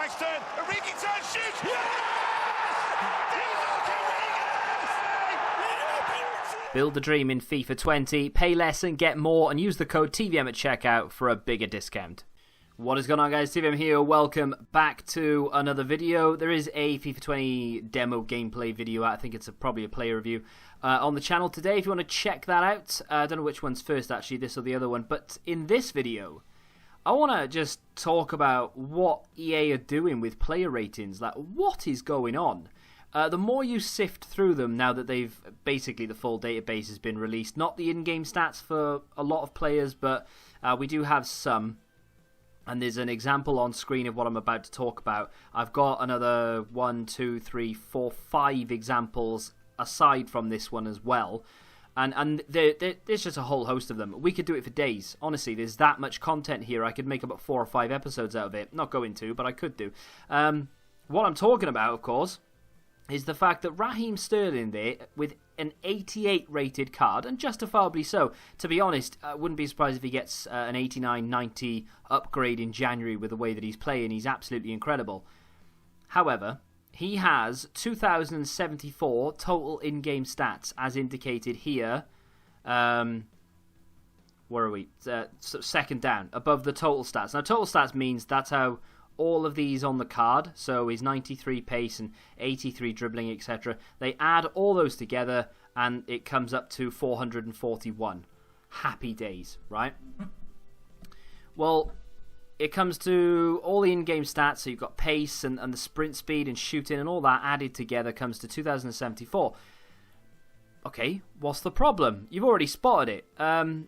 strikes turn. Origi turns, shoots. Build the dream in FIFA 20, pay less and get more, and use the code TVM at checkout for a bigger discount. What is going on, guys? TVM here. Welcome back to another video. There is a FIFA 20 demo gameplay video. I think it's probably a player review on the channel today. If you want to check that out, I don't know which one's first actually, this or the other one. But in this video, I want to just talk about what EA are doing with player ratings. Like, what is going on? The more you sift through them, now that they've basically the full database has been released, not the in-game stats for a lot of players, but we do have some. And there's an example on screen of what I'm about to talk about. I've got another 1, 2, 3, 4, 5 examples aside from this one as well. And there's just a whole host of them. We could do it for days. Honestly, there's that much content here. I could make about 4 or 5 episodes out of it. Not going to, but I could do. What I'm talking about, of course, is the fact that Raheem Sterling there, with an 88 rated card, and justifiably so. To be honest, I wouldn't be surprised if he gets an 89-90 upgrade in January with the way that he's playing. He's absolutely incredible. However, he has 2,074 total in-game stats, as indicated here. Where are we? Second down, above the total stats. Now, total stats means that's how all of these on the card, so his 93 pace and 83 dribbling, etc. They add all those together and it comes up to 441. Happy days, right? Well, it comes to all the in-game stats, so you've got pace and the sprint speed and shooting and all that added together comes to 2,074. Okay, what's the problem? You've already spotted it.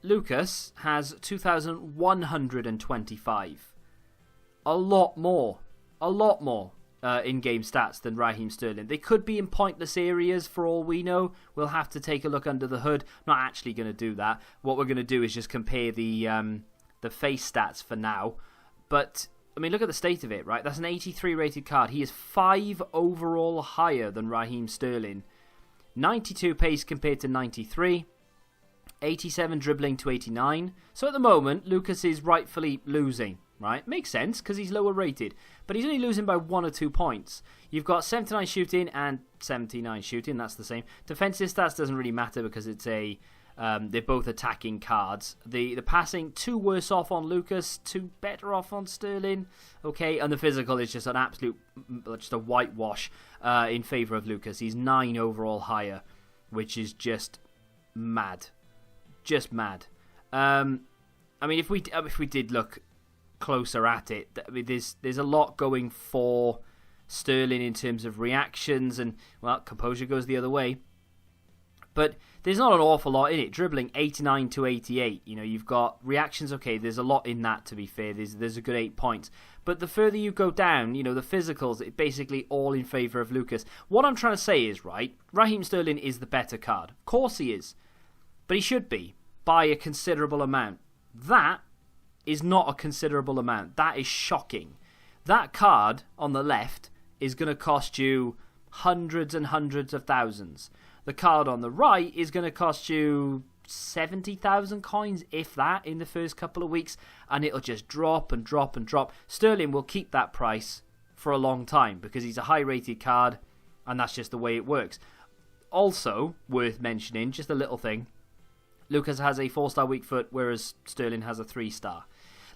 Lucas has 2,125. A lot more in-game stats than Raheem Sterling. They could be in pointless areas for all we know. We'll have to take a look under the hood. Not actually going to do that. What we're going to do is just compare the face stats for now. But, I mean, look at the state of it, right? That's an 83 rated card. He is 5 overall higher than Raheem Sterling. 92 pace compared to 93. 87 dribbling to 89. So at the moment, Lucas is rightfully losing. Right, makes sense because he's lower rated, but he's only losing by 1 or 2 points. You've got 79 shooting and 79 shooting. That's the same. Defensive stats doesn't really matter because it's a they're both attacking cards. The passing 2 worse off on Lucas, 2 better off on Sterling. Okay, and the physical is just an absolute just a whitewash in favour of Lucas. He's 9 overall higher, which is just mad, just mad. I mean, if we did look closer at it, I mean, there's a lot going for Sterling in terms of reactions, and well, composure goes the other way, but there's not an awful lot in it. Dribbling 89 to 88, you know, you've got reactions. Okay, there's a lot in that, to be fair. There's a good 8 points, but the further you go down, you know, the physicals, it basically all in favour of Lucas. What I'm trying to say is, right, Raheem Sterling is the better card. Of course he is, but he should be by a considerable amount. That is not a considerable amount. That is shocking. That card on the left is going to cost you hundreds and hundreds of thousands. The card on the right is going to cost you 70,000 coins, if that, in the first couple of weeks, and it'll just drop and drop and drop. Sterling will keep that price for a long time because he's a high-rated card, and that's just the way it works. Also, worth mentioning, just a little thing, Lucas has a 4-star weak foot, whereas Sterling has a 3-star.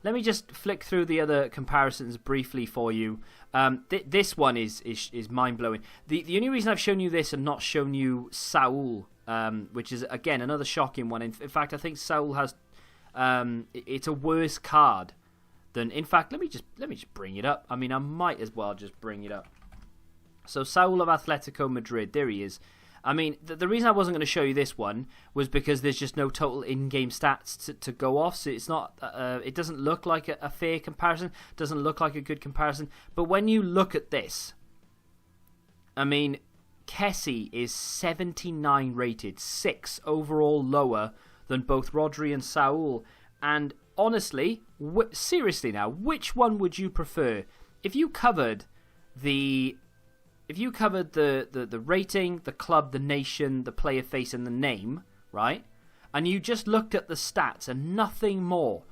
Let me just flick through the other comparisons briefly for you. This one is mind-blowing. The only reason I've shown you this and not shown you Saul, which is, again, another shocking one. In fact, I think Saul has... it's a worse card than... In fact, let me just bring it up. I mean, I might as well just bring it up. So, Saul of Atletico Madrid. There he is. I mean, the reason I wasn't going to show you this one was because there's just no total in-game stats to go off, so it's not. It doesn't look like a fair comparison. Doesn't look like a good comparison. But when you look at this, I mean, Kessie is 79 rated, 6 overall lower than both Rodri and Saul. And honestly, seriously now, which one would you prefer? If you covered the rating, the club, the nation, the player face, and the name, right? And you just looked at the stats and nothing more,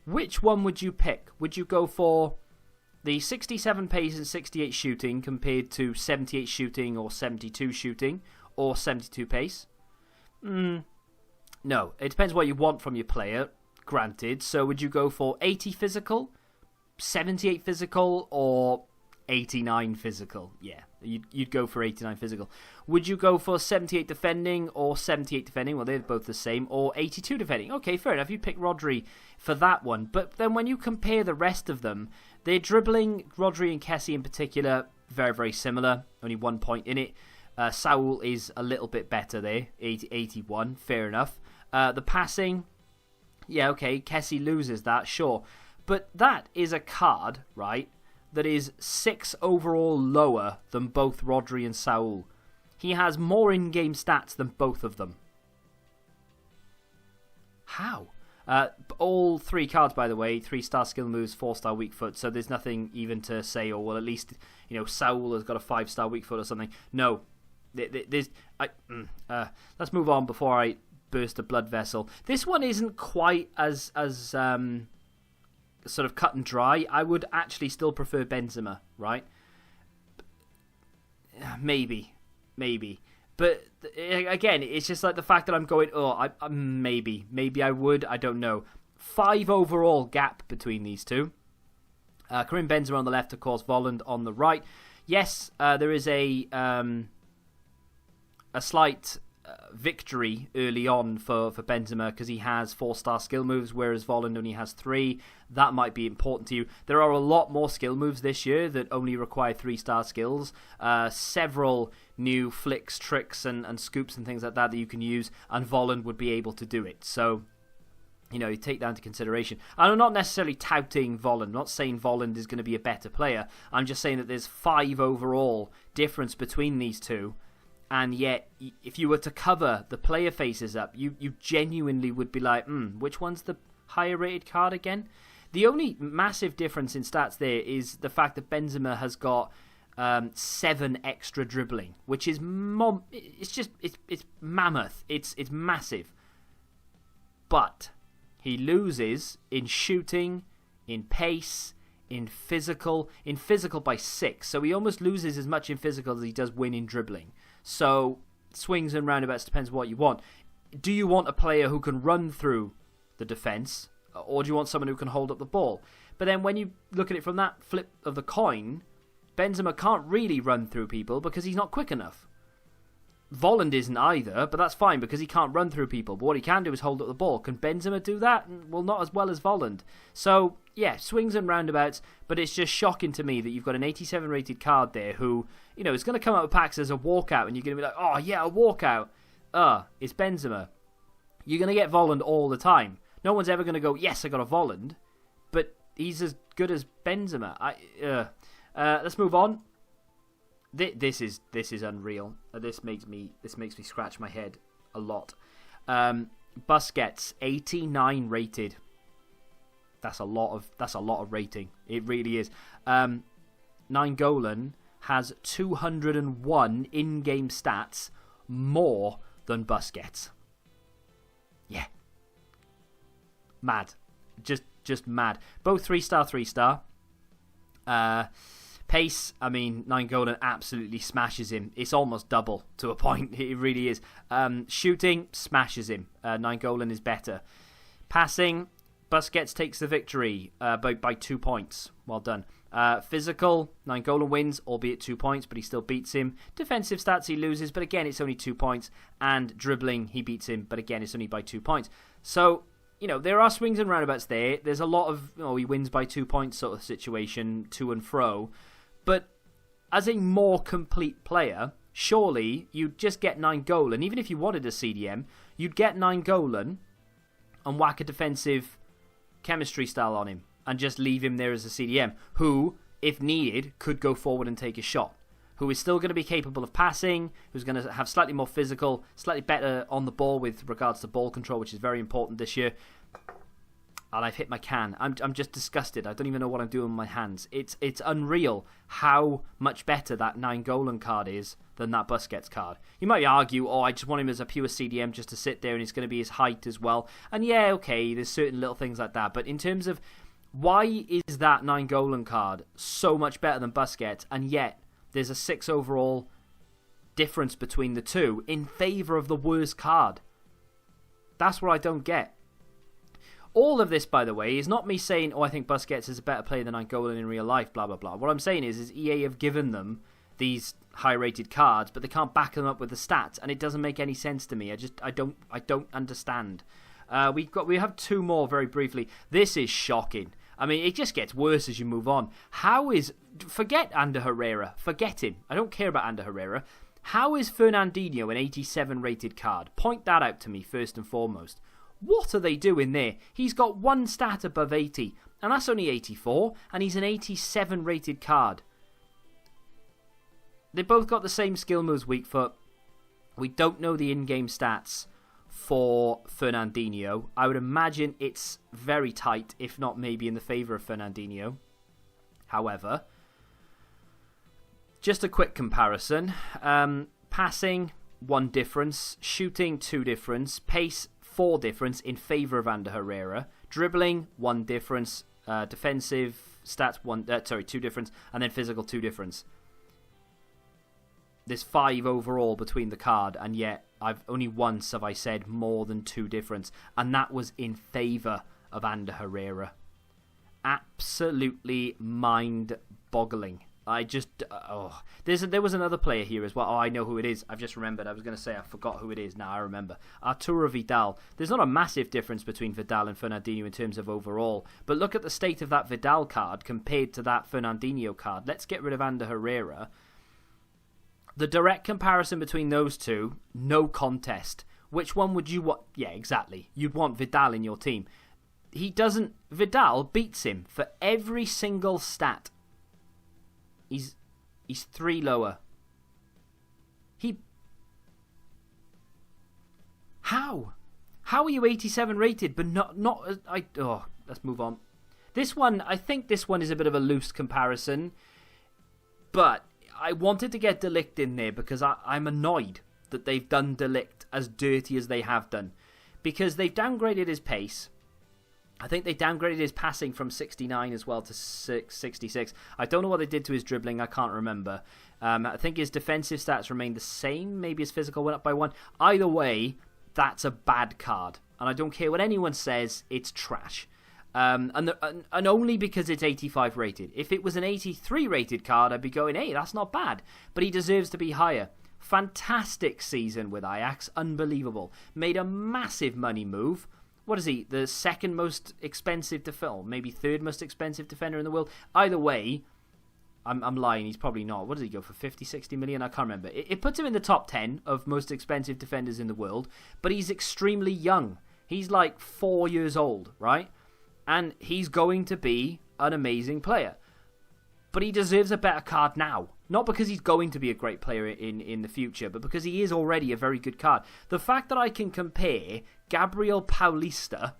which one would you pick? Would you go for the 67 pace and 68 shooting compared to 78 shooting or 72 shooting or 72 pace. No, it depends what you want from your player, granted. So would you go for 80 physical, 78 physical, or 89 physical? Yeah, you'd go for 89 physical. Would you go for 78 defending or 78 defending? Well, they're both the same. Or 82 defending. Okay, fair enough. You'd pick Rodri for that one. But then when you compare the rest of them, they're dribbling, Rodri and Kessie in particular, very, very similar. Only 1 point in it. Saul is a little bit better there. 81, fair enough. The passing, yeah, okay, Kessie loses that, sure. But that is a card, right, that is 6 overall lower than both Rodri and Saul. He has more in-game stats than both of them. How? All 3 cards, by the way, 3-star skill moves, 4-star weak foot, so there's nothing even to say, or well, at least, Saul has got a 5-star weak foot or something. No. Let's move on before I burst a blood vessel. This one isn't quite as sort of cut and dry. I would actually still prefer Benzema, right? Maybe. But again, it's just like the fact that I'm going, maybe I would, I don't know. 5 overall gap between these two. Karim Benzema on the left, of course, Volland on the right. Yes, there is a slight victory early on for Benzema because he has 4-star skill moves, whereas Volland only has 3. That might be important to you. There are a lot more skill moves this year that only require 3-star skills. Several new flicks, tricks, and scoops and things like that you can use, and Volland would be able to do it. So, you take that into consideration. And I'm not necessarily touting Volland. I'm not saying Volland is going to be a better player. I'm just saying that there's 5 overall difference between these two. And yet, if you were to cover the player faces up, you genuinely would be like, which one's the higher rated card again? The only massive difference in stats there is the fact that Benzema has got 7 extra dribbling, which is it's mammoth. It's massive. But he loses in shooting, in pace, in physical by 6. So he almost loses as much in physical as he does win in dribbling. So, swings and roundabouts depends what you want. Do you want a player who can run through the defence, or do you want someone who can hold up the ball? But then when you look at it from that flip of the coin, Benzema can't really run through people because he's not quick enough. Volland isn't either, but that's fine because he can't run through people. But what he can do is hold up the ball. Can Benzema do that? Well, not as well as Volland. So, yeah, swings and roundabouts, but it's just shocking to me that you've got an 87 rated card there who, is going to come out with packs as a walkout, and you're going to be like, oh, yeah, a walkout. It's Benzema. You're going to get Volland all the time. No one's ever going to go, yes, I got a Volland, but he's as good as Benzema. Let's move on. This is unreal. This makes me scratch my head a lot. Busquets 89 rated. That's a lot of rating. It really is. Nainggolan has 201 in-game stats more than Busquets. Yeah. Mad. Just mad. Both 3-star. Pace, Nainggolan absolutely smashes him. It's almost double to a point. It really is. Shooting, smashes him. Nainggolan is better. Passing, Busquets takes the victory by 2 points. Well done. Physical, Nainggolan wins, albeit 2 points, but he still beats him. Defensive stats, he loses, but again, it's only 2 points. And dribbling, he beats him, but again, it's only by 2 points. So, there are swings and roundabouts there. There's a lot of, he wins by 2 points sort of situation, to and fro. But as a more complete player, surely you'd just get Nainggolan. Even if you wanted a CDM, you'd get Nainggolan and whack a defensive chemistry style on him and just leave him there as a CDM who, if needed, could go forward and take a shot. Who is still going to be capable of passing, who's going to have slightly more physical, slightly better on the ball with regards to ball control, which is very important this year. And I've hit my can. I'm just disgusted. I don't even know what I'm doing with my hands. It's unreal how much better that Nainggolan card is than that Busquets card. You might argue, I just want him as a pure CDM just to sit there and it's going to be his height as well. And yeah, okay, there's certain little things like that. But in terms of Why is that Nainggolan card so much better than Busquets, and yet there's a 6 overall difference between the two in favour of the worst card? That's what I don't get. All of this, by the way, is not me saying, I think Busquets is a better player than Nainggolan in real life, blah, blah, blah. What I'm saying is EA have given them these high-rated cards, but they can't back them up with the stats, and it doesn't make any sense to me. I don't understand. We have 2 more very briefly. This is shocking. I mean, it just gets worse as you move on. Forget Ander Herrera. Forget him. I don't care about Ander Herrera. How is Fernandinho an 87 rated card? Point that out to me first and foremost. What are they doing there? He's got 1 stat above 80, and that's only 84, and he's an 87 rated card. They both got the same skill moves, weak foot. We don't know the in-game stats for Fernandinho. I would imagine it's very tight, if not maybe in the favour of Fernandinho. However, just a quick comparison. Passing, 1 difference. Shooting, 2 difference. Pace, 4 difference in favour of Ander Herrera. Dribbling, 1 difference. Defensive stats, 2 difference. And then physical, 2 difference. There's 5 overall between the card, and yet I've only once have I said more than 2 difference, and that was in favour of Ander Herrera. Absolutely mind-boggling. There was another player here as well. I know who it is. I've just remembered. I was going to say I forgot who it is. Now I remember. Arturo Vidal. There's not a massive difference between Vidal and Fernandinho in terms of overall, but look at the state of that Vidal card compared to that Fernandinho card. Let's get rid of Ander Herrera. The direct comparison between those two, no contest. Which one would you want? Yeah, exactly. You'd want Vidal in your team. Vidal beats him for every single stat. He's 3 lower. How are you 87 rated, but let's move on. This one, I think this one is a bit of a loose comparison, but I wanted to get Ligt in there because I'm annoyed that they've done Ligt as dirty as they have done. Because they've downgraded his pace. I think they downgraded his passing from 69 as well to 66. I don't know what they did to his dribbling. I can't remember. I think his defensive stats remain the same. Maybe his physical went up by 1. Either way, that's a bad card. And I don't care what anyone says. It's trash. And only because it's 85 rated. If it was an 83 rated card, I'd be going, hey, that's not bad. But he deserves to be higher. Fantastic season with Ajax. Unbelievable. Made a massive money move. What is he? The second most expensive defender? Maybe third most expensive defender in the world? Either way, I'm lying. He's probably not. What does he go for? 50, 60 million? I can't remember. It puts him in the top 10 of most expensive defenders in the world. But he's extremely young. He's like 4 years old, right? And he's going to be an amazing player. But he deserves a better card now. Not because he's going to be a great player in the future, but because he is already a very good card. The fact that I can compare Gabriel Paulista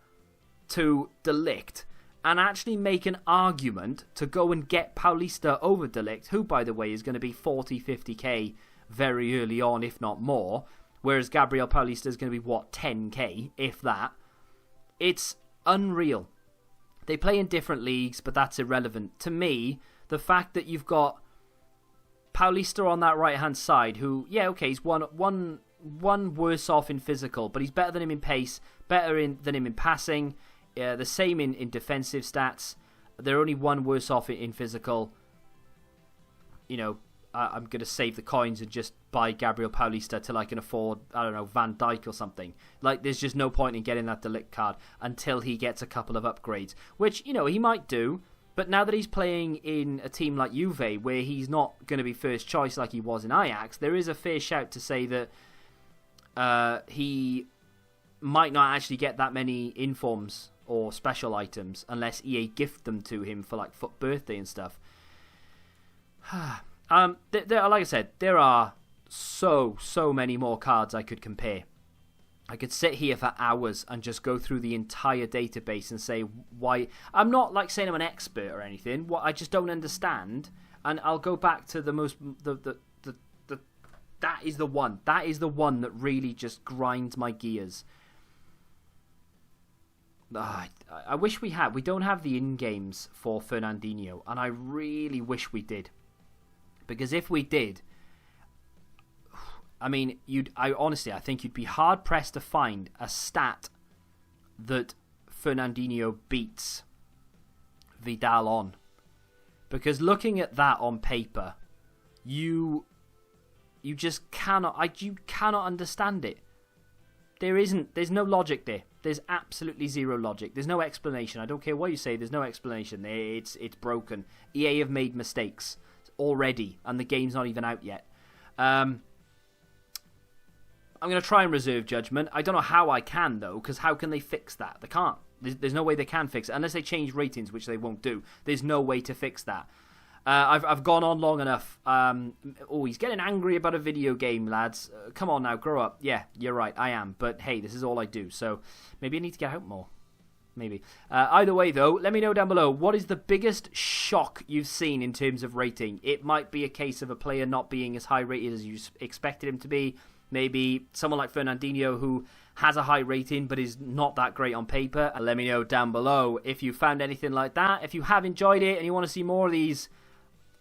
to Ligt and actually make an argument to go and get Paulista over Ligt, who, by the way, is going to be 40, 50k very early on, if not more, whereas Gabriel Paulista is going to be, 10k, if that. It's unreal. They play in different leagues, but that's irrelevant. To me, the fact that you've got Paulista on that right-hand side, who, he's one worse off in physical, but he's better than him in pace, than him in passing, the same in defensive stats. They're only 1 worse off in physical. I'm going to save the coins and just buy Gabriel Paulista till I can afford, Van Dijk or something. Like, there's just no point in getting that Ligt card until he gets a couple of upgrades, which, he might do. But now that he's playing in a team like Juve, where he's not going to be first choice like he was in Ajax, there is a fair shout to say that he might not actually get that many informs or special items unless EA gift them to him for like foot birthday and stuff. Like I said, there are so many more cards I could compare. I could sit here for hours and just go through the entire database and say why. I'm not like saying I'm an expert or anything. What I just don't understand, and I'll go back to that is the one. That is the one that really just grinds my gears. I wish we had. We don't have the in-games for Fernandinho, and I really wish we did. Because if we did, I mean, honestly, I think you'd be hard-pressed to find a stat that Fernandinho beats Vidal on. Because looking at that on paper, you just cannot, you cannot understand it. There's no logic there. There's absolutely zero logic. There's no explanation. I don't care what you say, there's no explanation. It's broken. EA have made mistakes already, and the game's not even out yet. I'm going to try and reserve judgment. I don't know how I can, though, because how can they fix that? They can't. There's no way they can fix it. Unless they change ratings, which they won't do. There's no way to fix that. I've gone on long enough. He's getting angry about a video game, lads. Come on now, grow up. Yeah, you're right, I am. But hey, this is all I do, so maybe I need to get out more. Maybe. Either way, though, let me know down below, what is the biggest shock you've seen in terms of rating? It might be a case of a player not being as high rated as you expected him to be. Maybe someone like Fernandinho who has a high rating but is not that great on paper. Let me know down below if you found anything like that. If you have enjoyed it and you want to see more of these,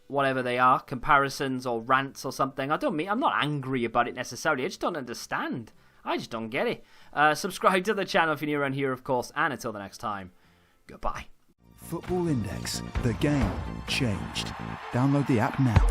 whatever they are, comparisons or rants or something, I'm not angry about it necessarily. I just don't understand. I just don't get it. Subscribe to the channel if you're new around here, of course. And until the next time, goodbye. Football Index. The game changed. Download the app now.